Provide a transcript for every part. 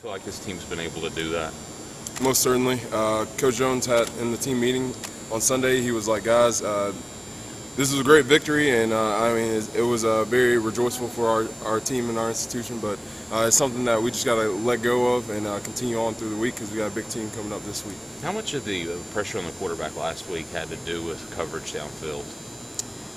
feel like this team's been able to do that? Most certainly. Coach Jones had in the team meeting on Sunday, he was like, guys, this was a great victory, and I mean, it was very rejoiceful for our team and our institution, but it's something that we just got to let go of and continue on through the week because we got a big team coming up this week. How much of the pressure on the quarterback last week had to do with coverage downfield?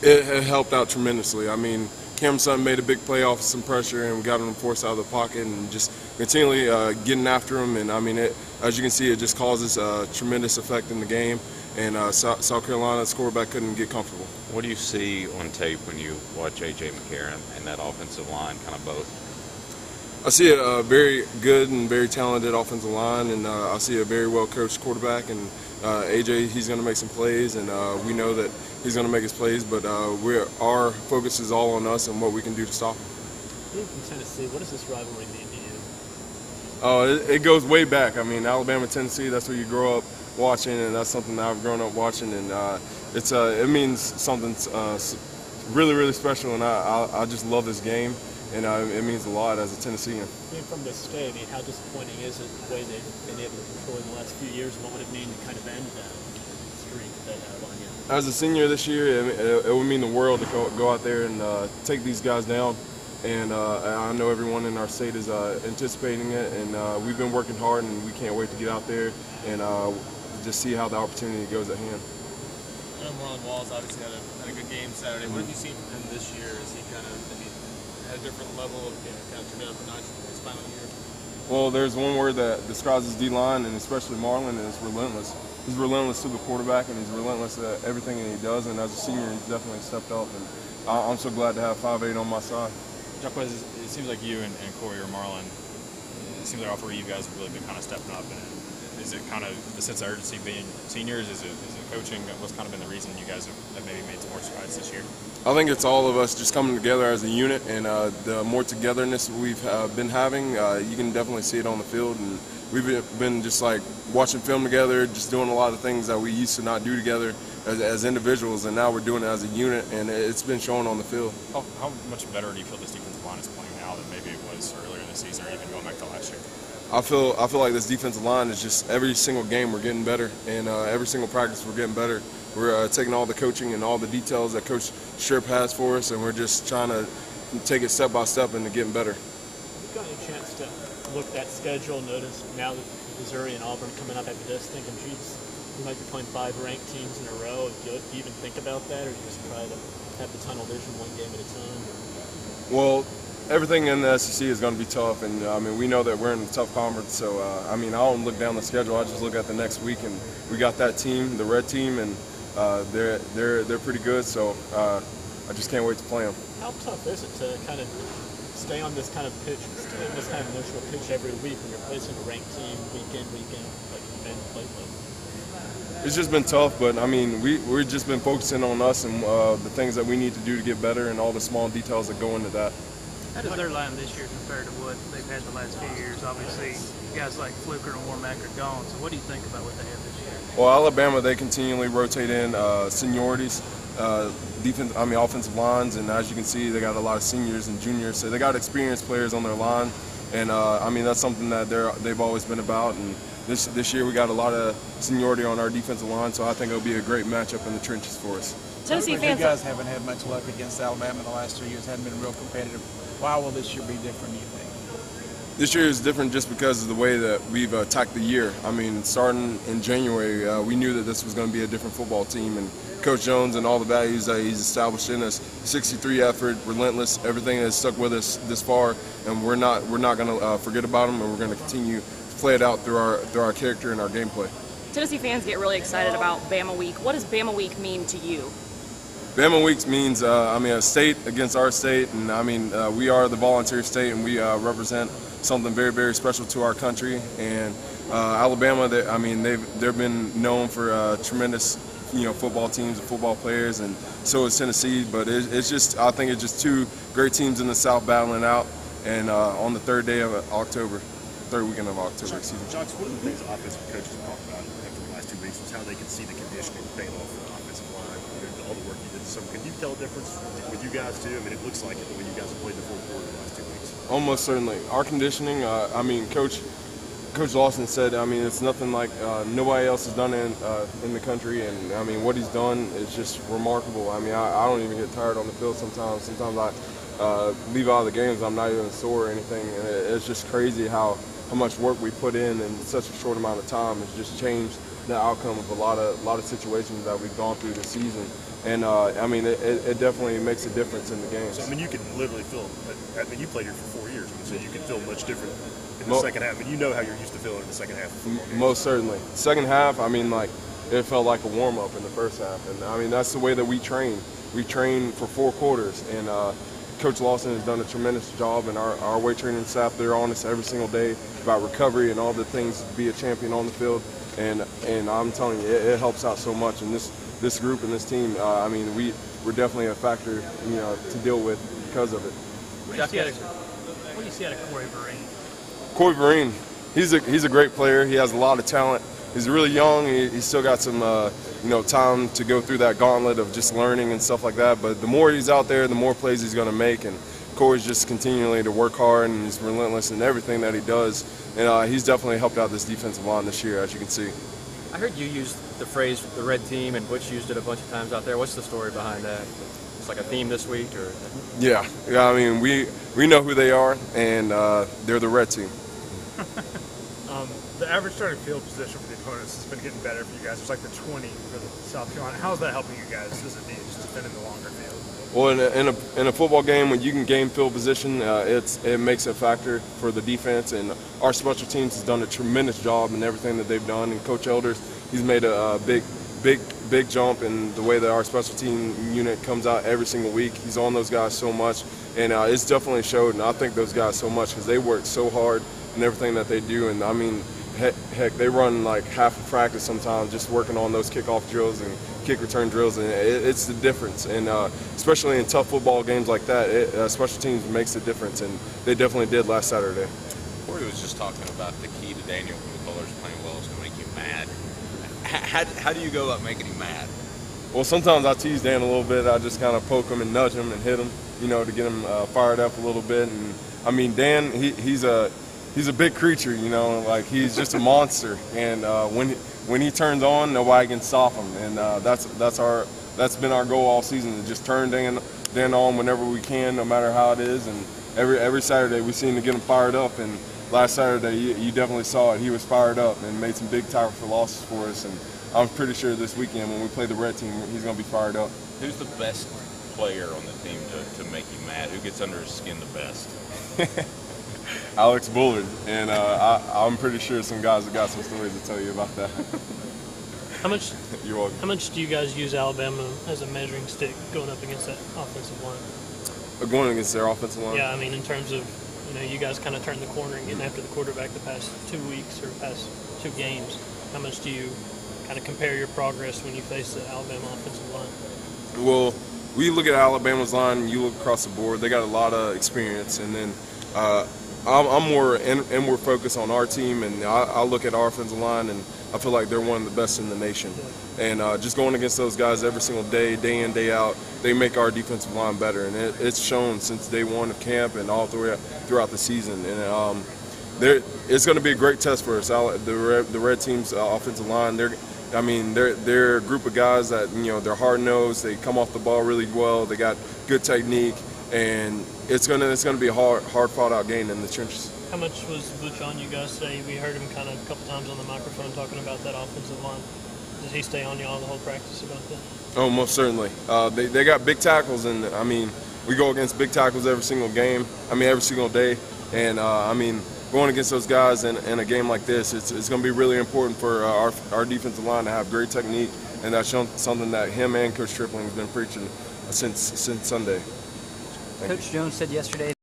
It helped out tremendously. I mean, Cameron Sutton made a big play off of some pressure, and we got him forced out of the pocket and just continually getting after him. And I mean, as you can see, it just causes a tremendous effect in the game. And South Carolina's quarterback couldn't get comfortable. What do you see on tape when you watch A.J. McCarron and that offensive line, kind of both? I see a very good and very talented offensive line, and I see a very well-coached quarterback. And A.J., he's going to make some plays, and we know that he's going to make his plays, but our focus is all on us and what we can do to stop him. Being from Tennessee, what does this rivalry mean to you? Oh, it goes way back. I mean, Alabama, Tennessee, that's where you grow up watching, and that's something that I've grown up watching, and it means something really, really special, and I just love this game, and it means a lot as a Tennessean. Being from this state, I mean, how disappointing is it the way they've been able to control in the last few years, and what would it mean to kind of end that streak that they have on you? As a senior this year, it would mean the world to go out there and take these guys down. And I know everyone in our state is anticipating it, and we've been working hard, and we can't wait to get out there and just see how the opportunity goes at hand. I know Marlon Walls obviously had a good game Saturday. What have you seen from him this year? Is he kind of at a different level of kind of turned up a notch in his final year? Well, there's one word that describes his D-line, and especially Marlon, and it's relentless. He's relentless to the quarterback, and he's relentless at everything that he does, and as a senior, he's definitely stepped up, and I'm so glad to have 5'8" on my side. Jacques, it seems like you and Corey or Marlon, it seems like all three of you guys have really been kind of stepping up. And is it kind of the sense of urgency being seniors? Is it coaching? What's kind of been the reason you guys have maybe made some more strides this year? I think it's all of us just coming together as a unit, and the more togetherness we've been having, you can definitely see it on the field. And we've been just like watching film together, just doing a lot of things that we used to not do together as individuals, and now we're doing it as a unit, and it's been shown on the field. How much better do you feel this defensive line is playing now than maybe it was earlier in the season or even going back to last year? I feel like this defensive line is just every single game we're getting better, and every single practice we're getting better. We're taking all the coaching and all the details that Coach Sherp has for us, and we're just trying to take it step by step into getting better. Have you got any chance to look at that schedule, notice now that Missouri and Auburn coming up after this, thinking, geez, we might be playing 5 ranked teams in a row? Do you even think about that, or do you just try to have the tunnel vision one game at a time? Well, everything in the SEC is going to be tough, and I mean, we know that we're in a tough conference, so I mean, I don't look down the schedule, I just look at the next week, and we got that team, the red team, and they're pretty good, so I just can't wait to play them. How tough is it to kind of stay on this kind of pitch, stay on this kind of emotional pitch every week when you're facing a ranked team week in, like you've been lately? It's just been tough, but I mean, we've just been focusing on us and the things that we need to do to get better and all the small details that go into that. How does their line this year compare to what they've had the last few years? Obviously, guys like Fluker and Warmack are gone, so what do you think about what they have this year? Well, Alabama, they continually rotate in seniorities, offensive lines, and as you can see, they got a lot of seniors and juniors, so they got experienced players on their line, and I mean, that's something that they've always been about. And this year we got a lot of seniority on our defensive line, so I think it'll be a great matchup in the trenches for us. Tennessee fans, you guys haven't had much luck against Alabama in the last 3 years, haven't been real competitive. Why will this year be different, do you think? This year is different just because of the way that we've attacked the year. I mean, starting in January, we knew that this was going to be a different football team, and Coach Jones and all the values that he's established in us, 63 effort, relentless, everything has stuck with us this far, and we're not going to forget about them, and we're going to continue to play it out through our character and our gameplay. Tennessee fans get really excited about Bama Week. What does Bama Week mean to you? Bama Week means, a state against our state, and I mean, we are the volunteer state, and we represent something very, very special to our country. And Alabama, they've been known for tremendous, football teams and football players, and so is Tennessee. But I think it's just two great teams in the South battling out, and on the third weekend of October, excuse me. Jacques, one of the things offensive coaches have talked about after the last 2 weeks was how they could see the conditioning paying off for the offensive line, all the work you did. So can you tell a difference with you guys too? I mean, it looks like it the way you guys have played the fourth quarter the last 2 weeks. Almost certainly. Our conditioning, Coach Coach Lawson said, I mean, it's nothing like nobody else has done it in the country, and I mean, what he's done is just remarkable. I mean, I don't even get tired on the field sometimes. Sometimes I leave out of the games, I'm not even sore or anything, and it's just crazy how much work we put in such a short amount of time has just changed the outcome of a lot of situations that we've gone through this season. And I mean, it definitely makes a difference in the games. So, I mean, you can literally feel. I mean, you played here for 4 years, so you can feel much different in the second half. I mean, you know how you're used to feeling in the second half of football games. Most certainly. Second half, I mean, like, it felt like a warm-up in the first half. And, I mean, that's the way that we train. We train for 4 quarters. And Coach Lawson has done a tremendous job, and our weight training staff, they're on us every single day about recovery and all the things to be a champion on the field. And I'm telling you, it helps out so much. And this group and this team, I mean, we're definitely a factor, you know, to deal with because of it. What do you see out of Corey Vereen? Corey Vereen, he's a great player. He has a lot of talent. He's really young. He's still got some you know, time to go through that gauntlet of just learning and stuff like that. But the more he's out there, the more plays he's going to make. And Corey's just continually to work hard, and he's relentless in everything that he does. And he's definitely helped out this defensive line this year, as you can see. I heard you use the phrase "the red team," and Butch used it a bunch of times out there. What's the story behind that? It's like a theme this week, or? Yeah. I mean, we know who they are, and they're the red team. The average starting field position for the opponents has been getting better for you guys. It's like the 20 for the South Carolina. How's that helping you guys as a team, just defending the longer field? Well, in a football game, when you can gain field position, it makes a factor for the defense. And our special teams has done a tremendous job in everything that they've done. And Coach Elders, he's made a big jump in the way that our special team unit comes out every single week. He's on those guys so much, and it's definitely showed. And I thank those guys so much because they work so hard in everything that they do. And I mean, heck, they run like half of practice sometimes just working on those kickoff drills and kick return drills, and it's the difference. And especially in tough football games like that, special teams makes a difference, and they definitely did last Saturday. Corey was just talking about the key to Daniel McCullers playing well is to make you mad. How do you go about making him mad? Well, sometimes I tease Dan a little bit. I just kind of poke him and nudge him and hit him, you know, to get him fired up a little bit. And I mean, Dan, he's a big creature, you know, like he's just a monster. And when he turns on, nobody can stop him. And that's been our goal all season, to just turn Dan on whenever we can, no matter how it is. And every Saturday we seem to get him fired up. And last Saturday you definitely saw it. He was fired up and made some big tackle for losses for us. And I'm pretty sure this weekend when we play the red team, he's going to be fired up. Who's the best player on the team to make you mad? Who gets under his skin the best? Alex Bullard, and I'm pretty sure some guys have got some stories to tell you about that. How much? You're welcome. How much do you guys use Alabama as a measuring stick going up against that offensive line? Going against their offensive line? Yeah, I mean, in terms of, you know, you guys kind of turned the corner and getting after the quarterback the past 2 weeks or past 2 games. How much do you kind of compare your progress when you face the Alabama offensive line? Well, we look at Alabama's line, and you look across the board. They got a lot of experience, and then I'm more inward focused on our team, and I look at our offensive line, and I feel like they're one of the best in the nation. And just going against those guys every single day, day in, day out, they make our defensive line better. And it's shown since day one of camp and all throughout the season. And it's going to be a great test for us. The red team's offensive line, they're a group of guys that, you know, they're hard-nosed. They come off the ball really well. They got good technique. And it's gonna be a hard fought-out game in the trenches. How much was Butch on you guys today? We heard him kind of a couple times on the microphone talking about that offensive line. Does he stay on y'all the whole practice about that? Oh, most certainly. They got big tackles, and I mean, we go against big tackles every single game. I mean, every single day. And I mean, going against those guys in a game like this, it's going to be really important for our defensive line to have great technique, and that's something that him and Coach Stripling has been preaching since Sunday. Coach Jones said yesterday